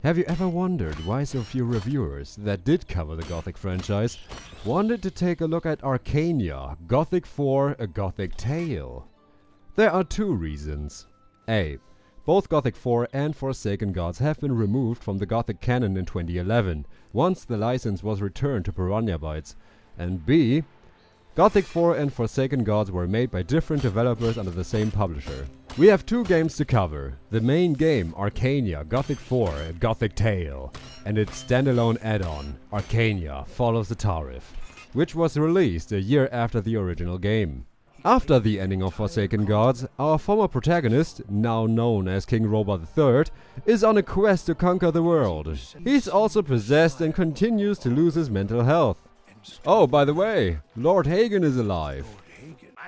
Have you ever wondered why so few reviewers that did cover the Gothic franchise wanted to take a look at Arcania, Gothic 4, A Gothic Tale? There are two reasons. A. Both Gothic 4 and Forsaken Gods have been removed from the Gothic canon in 2011, once the license was returned to Bytes. And B. Gothic 4 and Forsaken Gods were made by different developers under the same publisher. We have two games to cover. The main game, Arcania, Gothic 4, A Gothic Tale, and its standalone add-on, Arcania, Follows Setariff, which was released a year after the original game. After the ending of Forsaken Gods, our former protagonist, now known as King Robert III, is on a quest to conquer the world. He's also possessed and continues to lose his mental health. Oh, by the way, Lord Hagen is alive.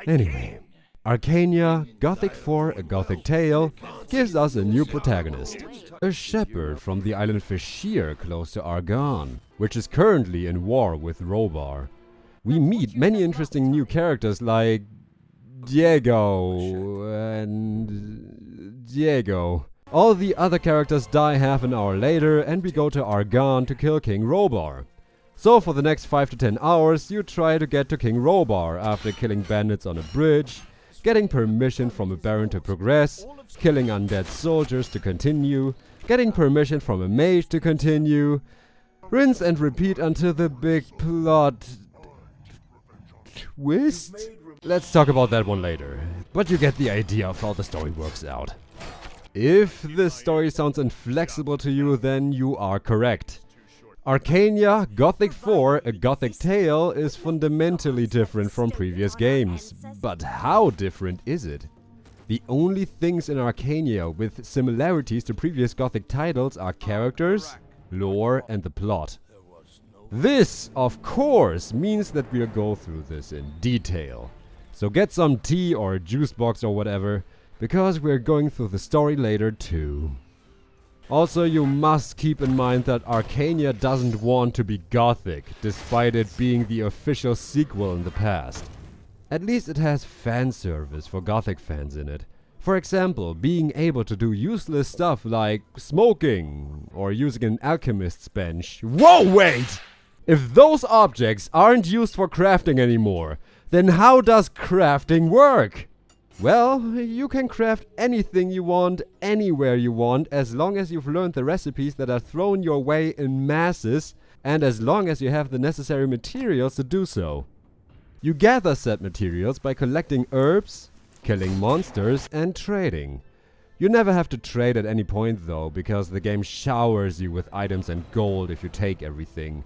Anyway, Arcania, Gothic 4, A Gothic Tale gives us a new protagonist. A shepherd from the island Fashir close to Argan, which is currently in war with Robar. We meet many interesting new characters like Diego and Diego. All the other characters die half an hour later and we go to Argan to kill King Robar. So for the next 5 to 10 hours you try to get to King Robar after killing bandits on a bridge, getting permission from a baron to progress, killing undead soldiers to continue, getting permission from a mage to continue, rinse and repeat until the big plot twist? Let's talk about that one later, but you get the idea of how the story works out. If this story sounds inflexible to you, then you are correct. Arcania, Gothic 4, A Gothic Tale is fundamentally different from previous games. But how different is it? The only things in Arcania with similarities to previous Gothic titles are characters, lore and the plot. This, of course, means that we'll go through this in detail. So get some tea or a juice box or whatever, because we're going through the story later too. Also, you must keep in mind that Arcania doesn't want to be Gothic, despite it being the official sequel in the past. At least it has fan service for Gothic fans in it. For example, being able to do useless stuff like smoking, or using an alchemist's bench. Whoa, wait! If those objects aren't used for crafting anymore, then how does crafting work? Well, you can craft anything you want, anywhere you want, as long as you've learned the recipes that are thrown your way in masses, and as long as you have the necessary materials to do so. You gather said materials by collecting herbs, killing monsters, and trading. You never have to trade at any point though, because the game showers you with items and gold if you take everything.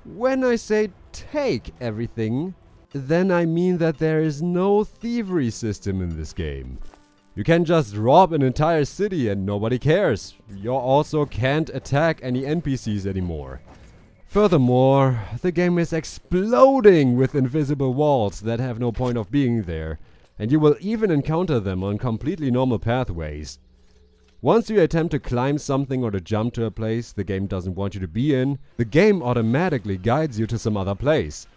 When I say take everything, then I mean that there is no thievery system in this game. You can just rob an entire city and nobody cares. You also can't attack any NPCs anymore. Furthermore, the game is exploding with invisible walls that have no point of being there, and you will even encounter them on completely normal pathways. Once you attempt to climb something or to jump to a place the game doesn't want you to be in, the game automatically guides you to some other place.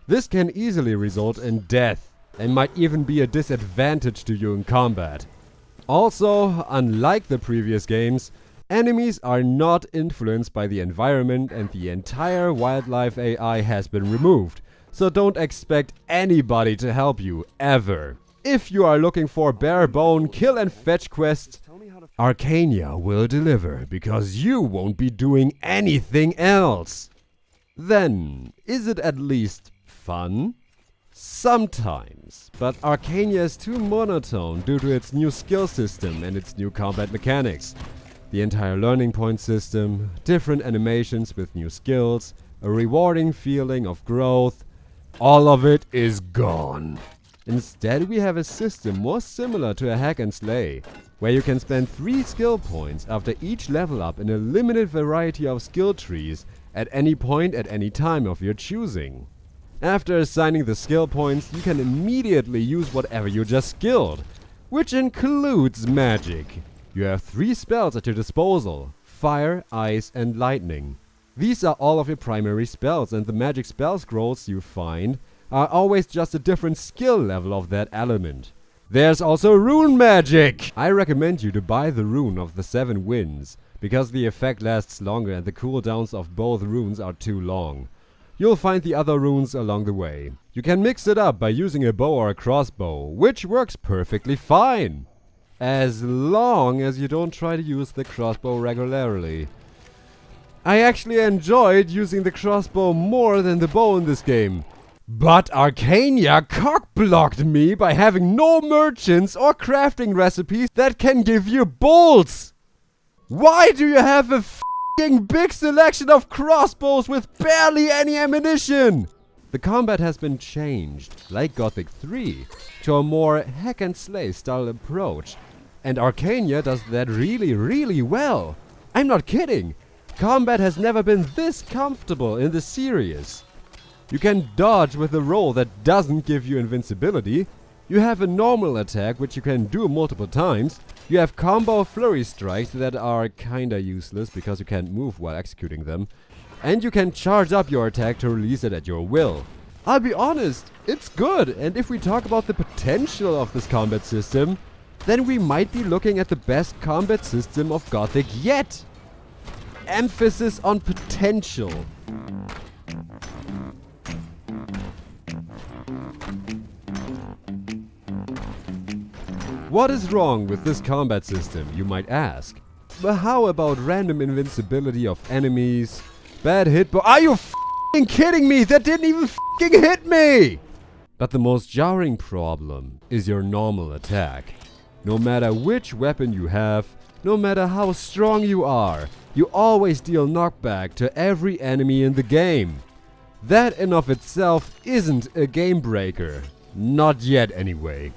This can easily result in death, and might even be a disadvantage to you in combat. Also, unlike the previous games, enemies are not influenced by the environment and the entire wildlife AI has been removed, so don't expect anybody to help you, ever. If you are looking for bare bone kill and fetch quests, Arcania will deliver, because you won't be doing anything else. Then, is it at least fun? Sometimes, but Arcania is too monotone due to its new skill system and its new combat mechanics. The entire learning point system, different animations with new skills, a rewarding feeling of growth, all of it is gone. Instead, we have a system more similar to a hack and slay, where you can spend 3 skill points after each level up in a limited variety of skill trees at any point at any time of your choosing. After assigning the skill points, you can immediately use whatever you just skilled, which includes magic. You have 3 spells at your disposal: fire, ice and lightning. These are all of your primary spells, and the magic spell scrolls you find are always just a different skill level of that element. There's also rune magic! I recommend you to buy the rune of the 7 winds, because the effect lasts longer and the cooldowns of both runes are too long. You'll find the other runes along the way. You can mix it up by using a bow or a crossbow, which works perfectly fine. As long as you don't try to use the crossbow regularly. I actually enjoyed using the crossbow more than the bow in this game. But Arcania cock-blocked me by having no merchants or crafting recipes that can give you bolts! Why do you have a f***ing big selection of crossbows with barely any ammunition? The combat has been changed, like Gothic 3, to a more hack-and-slay style approach. And Arcania does that really well. I'm not kidding. Combat has never been this comfortable in the series. You can dodge with a roll that doesn't give you invincibility. You have a normal attack which you can do multiple times. You have combo flurry strikes that are kinda useless because you can't move while executing them. And you can charge up your attack to release it at your will. I'll be honest, it's good, and if we talk about the potential of this combat system, then we might be looking at the best combat system of Gothic yet. Emphasis on potential. What is wrong with this combat system, you might ask? But how about random invincibility of enemies, bad hitbox? Are you f***ing kidding me? That didn't even f***ing hit me! But the most jarring problem is your normal attack. No matter which weapon you have, no matter how strong you are, you always deal knockback to every enemy in the game. That in of itself isn't a game breaker. Not yet anyway.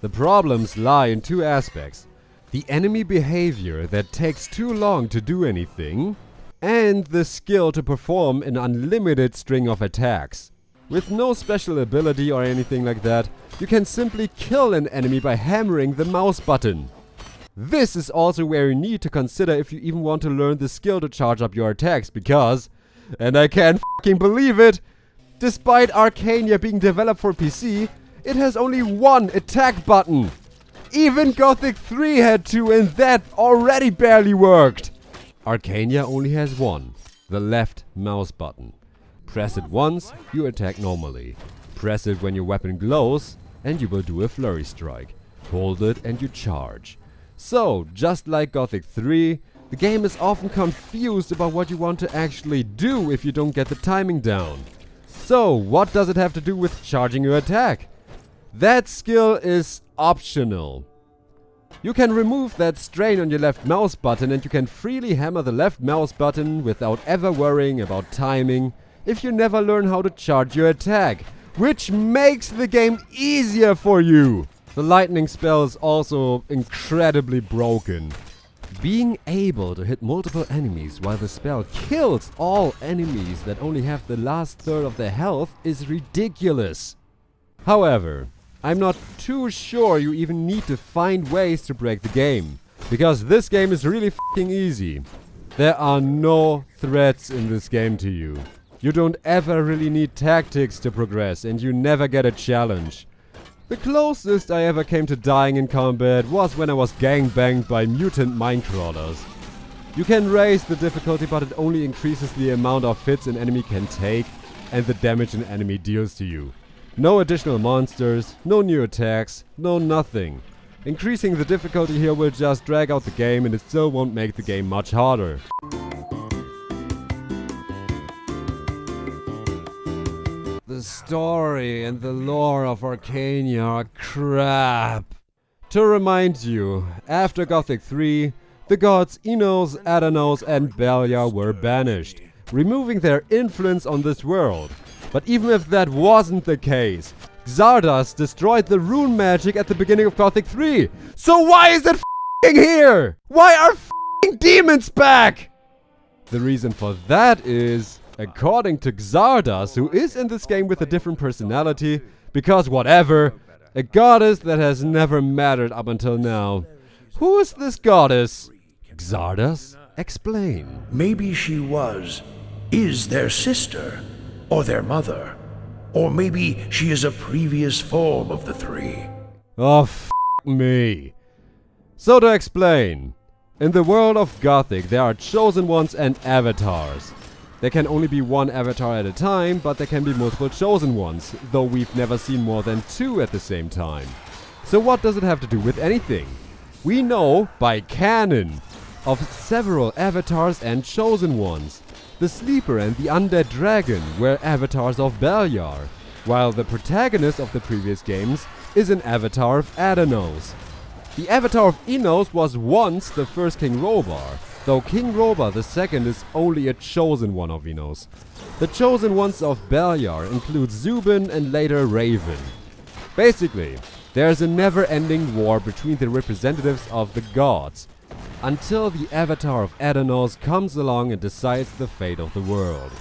The problems lie in 2 aspects. The enemy behavior that takes too long to do anything, and the skill to perform an unlimited string of attacks. With no special ability or anything like that, you can simply kill an enemy by hammering the mouse button. This is also where you need to consider if you even want to learn the skill to charge up your attacks, because, and I can't f***ing believe it, despite Arcania being developed for PC, it has only 1 attack button. Even Gothic 3 had 2 and that already barely worked. Arcania only has 1, the left mouse button. Press it once, you attack normally. Press it when your weapon glows, and you will do a flurry strike. Hold it and you charge. So, just like Gothic 3, the game is often confused about what you want to actually do if you don't get the timing down. So, what does it have to do with charging your attack? That skill is optional. You can remove that strain on your left mouse button and you can freely hammer the left mouse button without ever worrying about timing if you never learn how to charge your attack, which makes the game easier for you. The lightning spell is also incredibly broken. Being able to hit multiple enemies while the spell kills all enemies that only have the last third of their health is ridiculous. However, I'm not too sure you even need to find ways to break the game, because this game is really f***ing easy. There are no threats in this game to you. You don't ever really need tactics to progress, and you never get a challenge. The closest I ever came to dying in combat was when I was gangbanged by mutant minecrawlers. You can raise the difficulty, but it only increases the amount of hits an enemy can take and the damage an enemy deals to you. No additional monsters, no new attacks, no nothing. Increasing the difficulty here will just drag out the game and it still won't make the game much harder. The story and the lore of Arcania are crap. To remind you, after Gothic 3, the gods Enos, Adanos and Belia were banished, removing their influence on this world. But even if that wasn't the case, Xardas destroyed the rune magic at the beginning of Gothic 3. So why is it f***ing here? Why are f***ing demons back? The reason for that is, according to Xardas, who is in this game with a different personality, because whatever, a goddess that has never mattered up until now. Who is this goddess? Xardas? Explain. Maybe she is their sister, or their mother. Or maybe she is a previous form of the 3. Oh, f me. So to explain, in the world of Gothic there are chosen ones and avatars. There can only be one avatar at a time, but there can be multiple chosen ones, though we've never seen more than 2 at the same time. So what does it have to do with anything? We know, by canon, of several avatars and chosen ones. The Sleeper and the Undead Dragon were avatars of Beliar, while the protagonist of the previous games is an avatar of Adanos. The avatar of Enos was once the first King Robar, though King Robar II is only a chosen one of Enos. The chosen ones of Beliar include Zubin and later Raven. Basically, there's a never-ending war between the representatives of the gods, until the avatar of Adanos comes along and decides the fate of the world.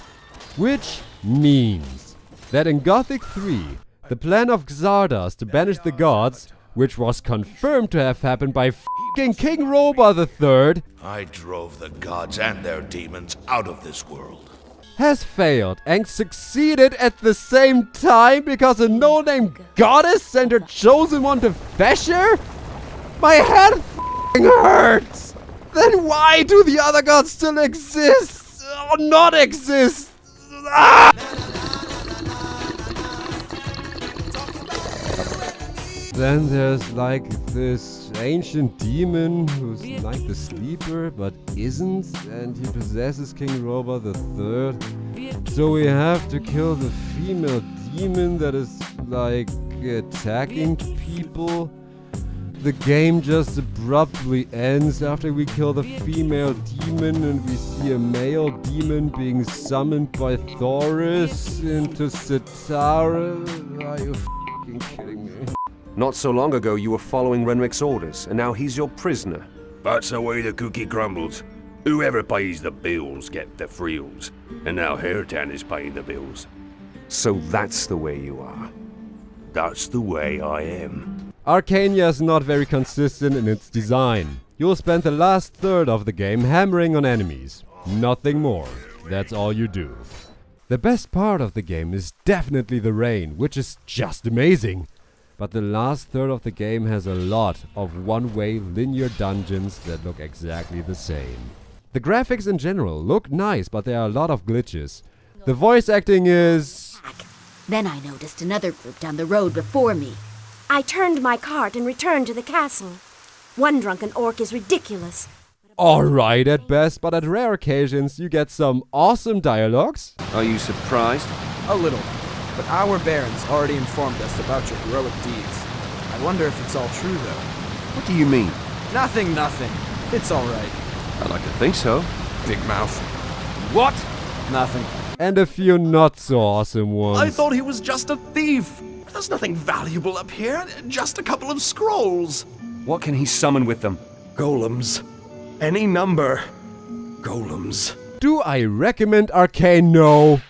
Which means that in Gothic 3, the plan of Xardas to banish the gods, which was confirmed to have happened by f***ing King Robar III, I drove the gods and their demons out of this world. has failed and succeeded at the same time because a no-name goddess sent her chosen one to Fesher? My head f***ing hurts! Then why do the other gods still exist? Or not exist? Ah! Then there's like this ancient demon who's like the Sleeper but isn't, and he possesses King Robar III. So we have to kill the female demon that is like attacking people. The game just abruptly ends after we kill the female demon and we see a male demon being summoned by Thoris into Setariff. Are you f***ing kidding me? Not so long ago you were following Renwick's orders, and now he's your prisoner. That's the way the cookie crumbles. Whoever pays the bills get the frills. And now Hairtan is paying the bills. So that's the way you are. That's the way I am. Arcania is not very consistent in its design. You'll spend the last third of the game hammering on enemies. Nothing more. That's all you do. The best part of the game is definitely the rain, which is just amazing. But the last third of the game has a lot of one-way linear dungeons that look exactly the same. The graphics in general look nice, but there are a lot of glitches. The voice acting is... Then I noticed another group down the road before me. I turned my cart and returned to the castle. One drunken orc is ridiculous. alright at best, but at rare occasions you get some awesome dialogues. Are you surprised? A little. But our barons already informed us about your heroic deeds. I wonder if it's all true, though. What do you mean? Nothing. It's all right. I'd like to think so. Big mouth. What? Nothing. And a few not so awesome ones. I thought he was just a thief. There's nothing valuable up here, just a couple of scrolls. What can he summon with them? Golems. Any number. Golems. Do I recommend Arcane? No.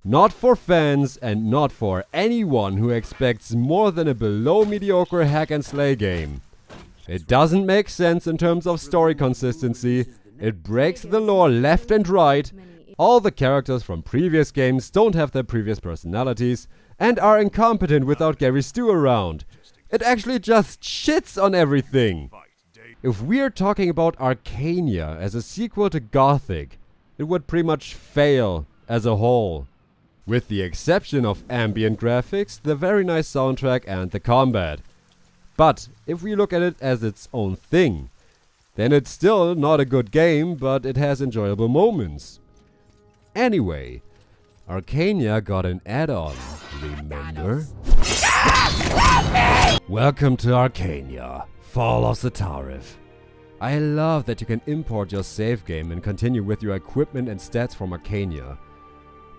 Not for fans and not for anyone who expects more than a below mediocre hack and slay game. It doesn't make sense in terms of story consistency, it breaks the lore left and right, all the characters from previous games don't have their previous personalities, and are incompetent without Gary Stu around. It actually just shits on everything. If we're talking about Arcania as a sequel to Gothic, it would pretty much fail as a whole. With the exception of ambient graphics, the very nice soundtrack and the combat. But if we look at it as its own thing, then it's still not a good game, but it has enjoyable moments. Anyway, Arcania got an add-on, remember? Welcome to Arcania, Fall of Setariff. I love that you can import your save game and continue with your equipment and stats from Arcania.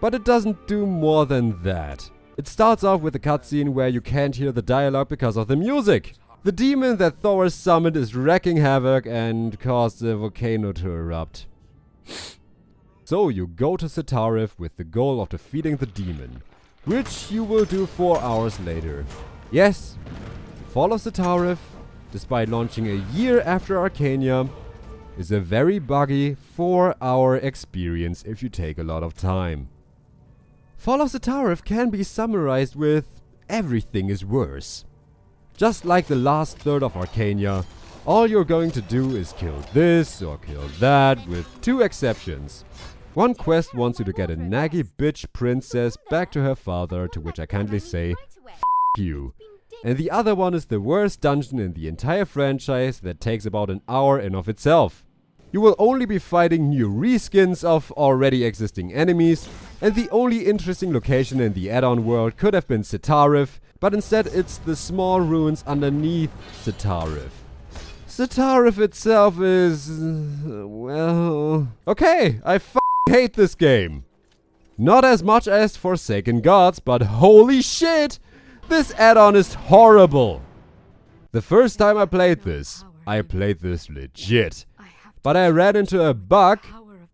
But it doesn't do more than that. It starts off with a cutscene where you can't hear the dialogue because of the music. The demon that Thor summoned is wreaking havoc and caused the volcano to erupt. So you go to Setariff with the goal of defeating the demon, which you will do 4 hours later. Yes, Fall of Setariff, despite launching a year after Arcania, is a very buggy 4-hour experience if you take a lot of time. Fall of Setariff can be summarized with everything is worse. Just like the last third of Arcania, all you're going to do is kill this or kill that, with two exceptions. One quest wants you to get a naggy bitch princess back to her father, to which I kindly say, F you. And the other one is the worst dungeon in the entire franchise that takes about an hour in of itself. You will only be fighting new reskins of already existing enemies, and the only interesting location in the add-on world could have been Setariff, but instead it's the small ruins underneath Setariff. Setariff itself is... well... okay, I hate this game. Not as much as Forsaken Gods, but holy shit! This add-on is horrible! The first time I played this legit. But I ran into a bug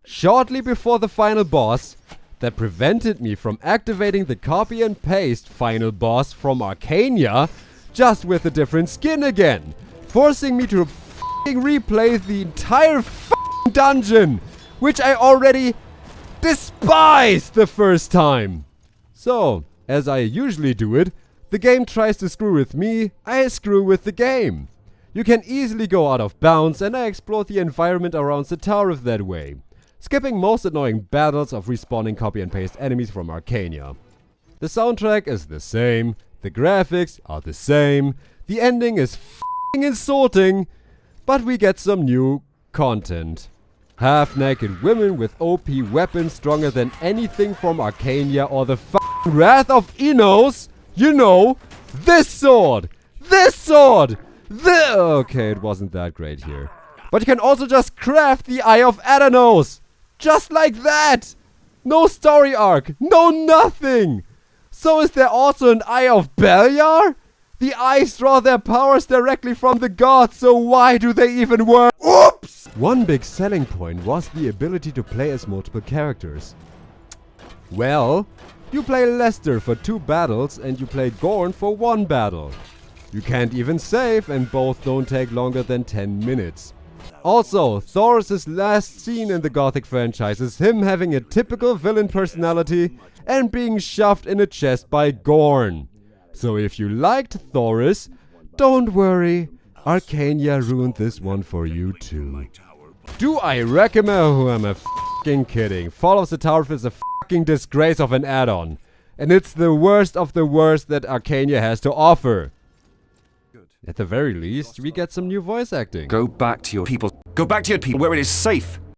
shortly before the final boss that prevented me from activating the copy and paste final boss from Arcania, just with a different skin again, forcing me to replay the entire dungeon, which I already despised the first time. So, as I usually do it, the game tries to screw with me, I screw with the game. You can easily go out of bounds, and I explore the environment around Setariff that way, skipping most annoying battles of respawning copy and paste enemies from Arcania. The soundtrack is the same, the graphics are the same, the ending is insulting, but we get some new content. Half-naked women with OP weapons stronger than anything from Arcania or the Wrath of Enos. You know, this sword! Okay, it wasn't that great here. But you can also just craft the Eye of Adanos! Just like that! No story arc, no nothing! So is there also an Eye of Beliar? The eyes draw their powers directly from the gods, so why do they even work? Oops! One big selling point was the ability to play as multiple characters. Well, you play Lester for 2 battles and you play Gorn for 1 battle. You can't even save, and both don't take longer than 10 minutes. Also, Thoris' last scene in the Gothic franchise is him having a typical villain personality and being shoved in a chest by Gorn. So if you liked Thoris, don't worry, Arcania ruined this one for you too. Do I recommend? Who am I f***ing kidding? Fall of Setariff is a f***ing disgrace of an add-on. And it's the worst of the worst that Arcania has to offer. At the very least, we get some new voice acting. Go back to your people. Go back to your people where it is safe.